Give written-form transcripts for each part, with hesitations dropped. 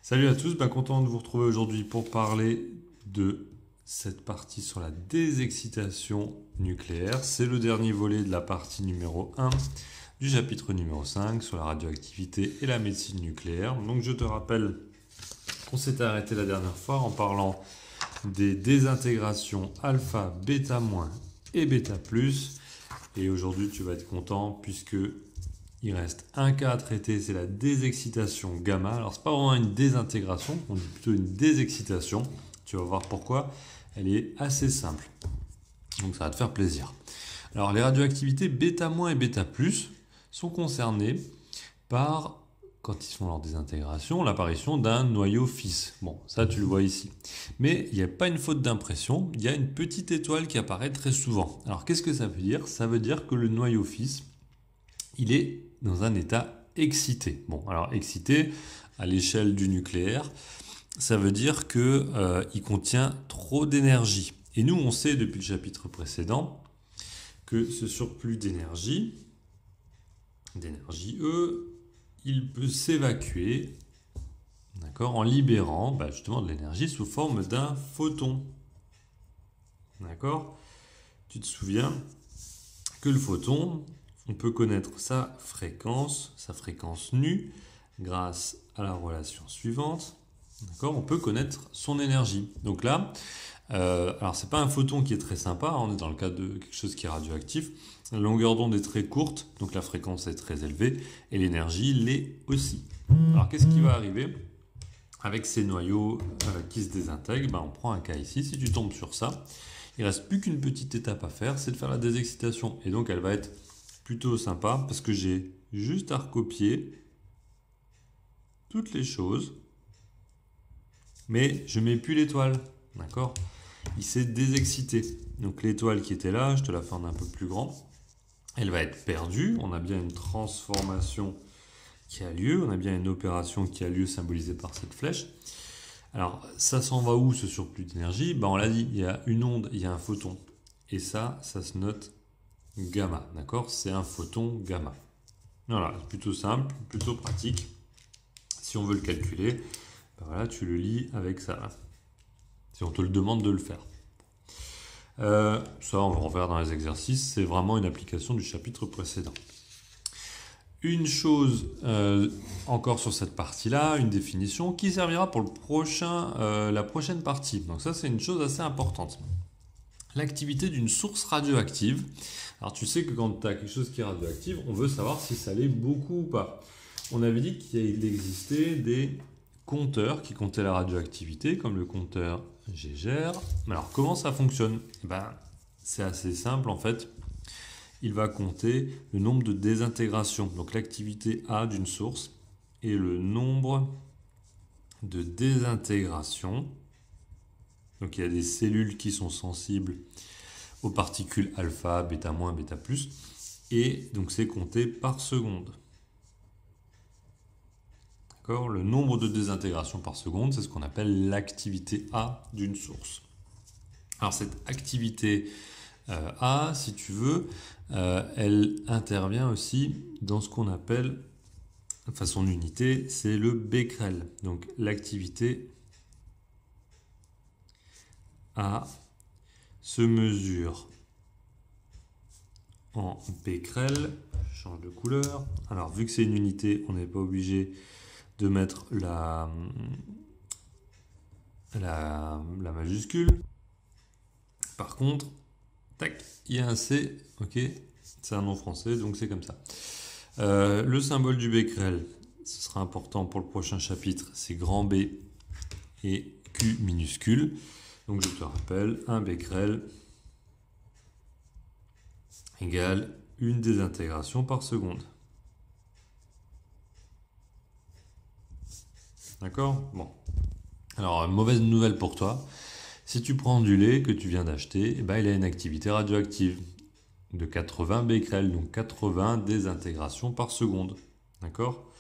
Salut à tous, content de vous retrouver aujourd'hui pour parler de cette partie sur la désexcitation nucléaire. C'est le dernier volet de la partie numéro 1 du chapitre numéro 5 sur la radioactivité et la médecine nucléaire. Donc je te rappelle qu'on s'était arrêté la dernière fois en parlant des désintégrations alpha, bêta- et bêta+. Et aujourd'hui tu vas être content puisque il reste un cas à traiter, c'est la désexcitation gamma. Alors, ce n'est pas vraiment une désintégration, on dit plutôt une désexcitation. Tu vas voir pourquoi. Elle est assez simple. Donc, ça va te faire plaisir. Alors, les radioactivités bêta- et bêta+ sont concernées par, quand ils font leur désintégration, l'apparition d'un noyau fils. Bon, ça, tu le vois ici. Mais il n'y a pas une faute d'impression, il y a une petite étoile qui apparaît très souvent. Alors, qu'est-ce que ça veut dire? Ça veut dire que le noyau fils, il est dans un état excité. Bon, alors excité, à l'échelle du nucléaire, ça veut dire qu'il contient trop d'énergie. Et nous, on sait depuis le chapitre précédent que ce surplus d'énergie E, il peut s'évacuer, d'accord, en libérant justement de l'énergie sous forme d'un photon. D'accord? Tu te souviens que le photon, on peut connaître sa fréquence nue, grâce à la relation suivante. D'accord, on peut connaître son énergie. Donc là, alors c'est pas un photon qui est très sympa, on est dans le cas de quelque chose qui est radioactif. La longueur d'onde est très courte, donc la fréquence est très élevée, et l'énergie l'est aussi. Alors qu'est-ce qui va arriver avec ces noyaux qui se désintègrent? On prend un cas ici, si tu tombes sur ça, il ne reste plus qu'une petite étape à faire, c'est de faire la désexcitation. Et donc elle va être plutôt sympa parce que j'ai juste à recopier toutes les choses, mais je ne mets plus l'étoile, d'accord? Il s'est désexcité. Donc l'étoile qui était là, je te la fais en un peu plus grand, elle va être perdue. On a bien une transformation qui a lieu, on a bien une opération qui a lieu symbolisée par cette flèche. Alors ça s'en va où ce surplus d'énergie? On l'a dit, il y a une onde, il y a un photon. Et ça se note gamma, d'accord? C'est un photon gamma. Voilà, c'est plutôt simple, plutôt pratique. Si on veut le calculer, voilà, tu le lis avec ça, là. Si on te le demande de le faire. Ça, on va refaire dans les exercices. C'est vraiment une application du chapitre précédent. Une chose encore sur cette partie-là, une définition qui servira pour la prochaine partie. Donc ça, c'est une chose assez importante. L'activité d'une source radioactive. Alors tu sais que quand tu as quelque chose qui est radioactif, on veut savoir si ça l'est beaucoup ou pas. On avait dit qu'il existait des compteurs qui comptaient la radioactivité, comme le compteur Geiger. Alors comment ça fonctionne? C'est assez simple en fait. Il va compter le nombre de désintégrations, donc l'activité A d'une source, et le nombre de désintégrations. Donc il y a des cellules qui sont sensibles aux particules alpha, bêta-, bêta+, et donc c'est compté par seconde. D'accord? Le nombre de désintégrations par seconde, c'est ce qu'on appelle l'activité A d'une source. Alors cette activité A, si tu veux, elle intervient aussi dans ce qu'on appelle, enfin son unité, c'est le becquerel. Donc l'activité A se mesure en becquerel. Je change de couleur. Alors vu que c'est une unité, on n'est pas obligé de mettre la majuscule. Par contre, tac, il y a un C, ok, c'est un nom français, donc c'est comme ça. Le symbole du becquerel, ce sera important pour le prochain chapitre, c'est grand B et Q minuscule. Donc je te rappelle, un becquerel égale une désintégration par seconde. D'accord? Bon. Alors, mauvaise nouvelle pour toi. Si tu prends du lait que tu viens d'acheter, il a une activité radioactive de 80 becquerels, donc 80 désintégrations par seconde. D'accord?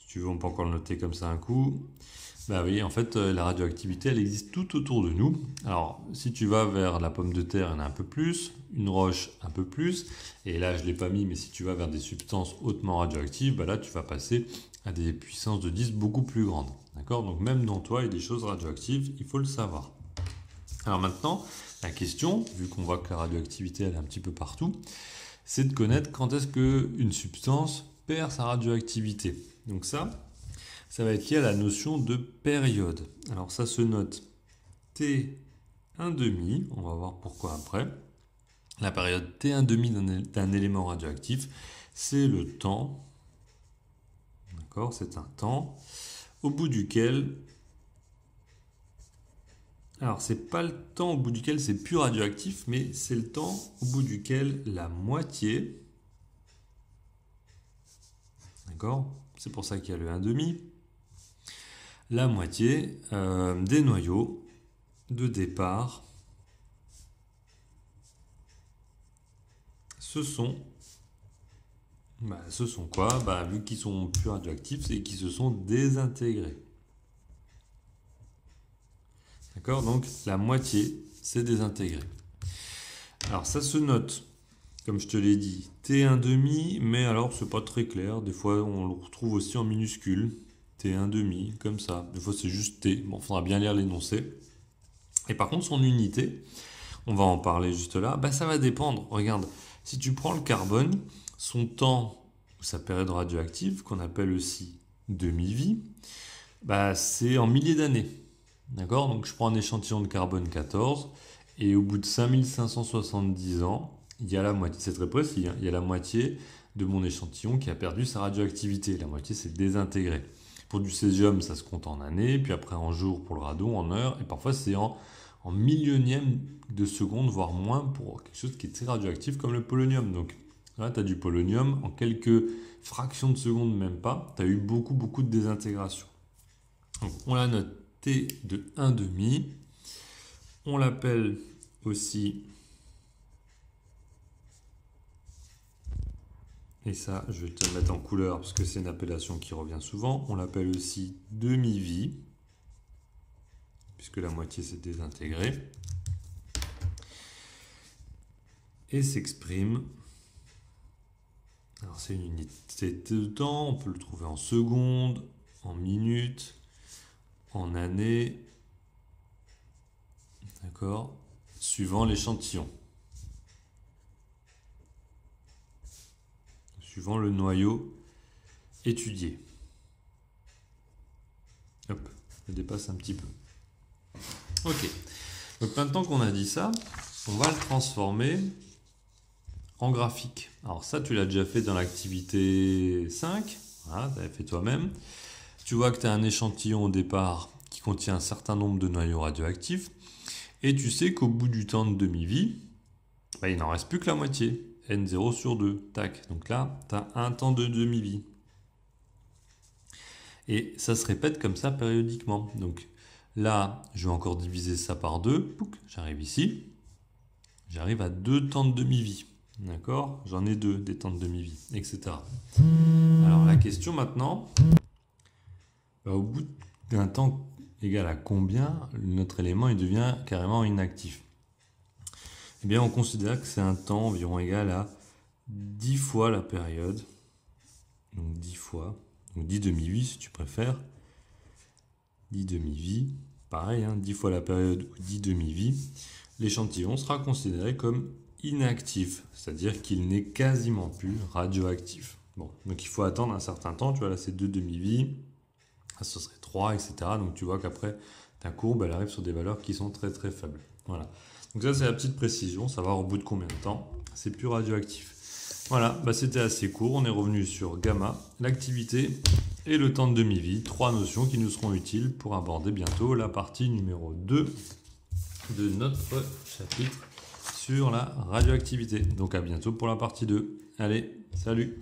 tu veux, on peut encore le noter comme ça un coup. Bah oui, en fait, la radioactivité, elle existe tout autour de nous. Alors, si tu vas vers la pomme de terre, il y en a un peu plus, une roche un peu plus, et là, je ne l'ai pas mis, mais si tu vas vers des substances hautement radioactives, bah là, tu vas passer à des puissances de 10 beaucoup plus grandes. D'accord? Donc, même dans toi, il y a des choses radioactives, il faut le savoir. Alors maintenant, la question, vu qu'on voit que la radioactivité, elle est un petit peu partout, c'est de connaître quand est-ce qu'une substance perd sa radioactivité. Donc ça va être lié à la notion de période. Alors ça se note T1,5, on va voir pourquoi après. La période T1,5 d'un élément radioactif, c'est le temps, d'accord, c'est un temps, au bout duquel, alors c'est pas le temps au bout duquel c'est plus radioactif, mais c'est le temps au bout duquel la moitié, d'accord, c'est pour ça qu'il y a le 1,5, la moitié des noyaux de départ, ce sont quoi? Vu qu'ils sont plus radioactifs, c'est qu'ils se sont désintégrés. D'accord? Donc la moitié s'est désintégrée. Alors ça se note, comme je te l'ai dit, T1,5, mais alors c'est pas très clair. Des fois on le retrouve aussi en minuscule. T1,5, comme ça. Des fois c'est juste T. Bon, il faudra bien lire l'énoncé. Et par contre son unité, on va en parler juste là, ça va dépendre. Regarde, si tu prends le carbone, son temps ou sa période radioactive, qu'on appelle aussi demi-vie, c'est en milliers d'années. D'accord? Donc je prends un échantillon de carbone 14 et au bout de 5570 ans, il y a la moitié, c'est très précis, il y a la moitié de mon échantillon qui a perdu sa radioactivité. La moitié s'est désintégrée. Pour du césium, ça se compte en années, puis après en jours pour le radon, en heures, et parfois c'est en millionième de seconde, voire moins, pour quelque chose qui est très radioactif comme le polonium. Donc là, tu as du polonium, en quelques fractions de secondes, même pas, tu as eu beaucoup de désintégration. Donc on la note T de 1,5. On l'appelle aussi, et ça je vais te le mettre en couleur parce que c'est une appellation qui revient souvent, on l'appelle aussi demi-vie, puisque la moitié s'est désintégrée, et s'exprime, alors c'est une unité de temps, on peut le trouver en secondes, en minutes, en années, d'accord, suivant l'échantillon, suivant le noyau étudié. Hop, je dépasse un petit peu. Ok, donc maintenant qu'on a dit ça, on va le transformer en graphique. Alors ça, tu l'as déjà fait dans l'activité 5, voilà, tu l'avais fait toi-même. Tu vois que tu as un échantillon au départ qui contient un certain nombre de noyaux radioactifs, et tu sais qu'au bout du temps de demi-vie, il n'en reste plus que la moitié, N0 sur 2, tac. Donc là, tu as un temps de demi-vie. Et ça se répète comme ça périodiquement. Donc là, je vais encore diviser ça par 2, j'arrive ici, j'arrive à 2 temps de demi-vie. D'accord? J'en ai 2, des temps de demi-vie, etc. Alors la question maintenant, au bout d'un temps égal à combien notre élément il devient carrément inactif? Eh bien, on considère que c'est un temps environ égal à 10 fois la période, donc 10 fois, donc 10 demi-vies si tu préfères, 10 demi-vies, pareil, 10 fois la période ou 10 demi-vies, l'échantillon sera considéré comme inactif, c'est-à-dire qu'il n'est quasiment plus radioactif. Bon, donc il faut attendre un certain temps, tu vois, là c'est 2 demi-vies, ce serait 3, etc. Donc tu vois qu'après, ta courbe, elle arrive sur des valeurs qui sont très très faibles. Voilà. Donc ça, c'est la petite précision, savoir au bout de combien de temps c'est plus radioactif. Voilà, c'était assez court. On est revenu sur gamma, l'activité et le temps de demi-vie. 3 notions qui nous seront utiles pour aborder bientôt la partie numéro 2 de notre chapitre sur la radioactivité. Donc à bientôt pour la partie 2. Allez, salut!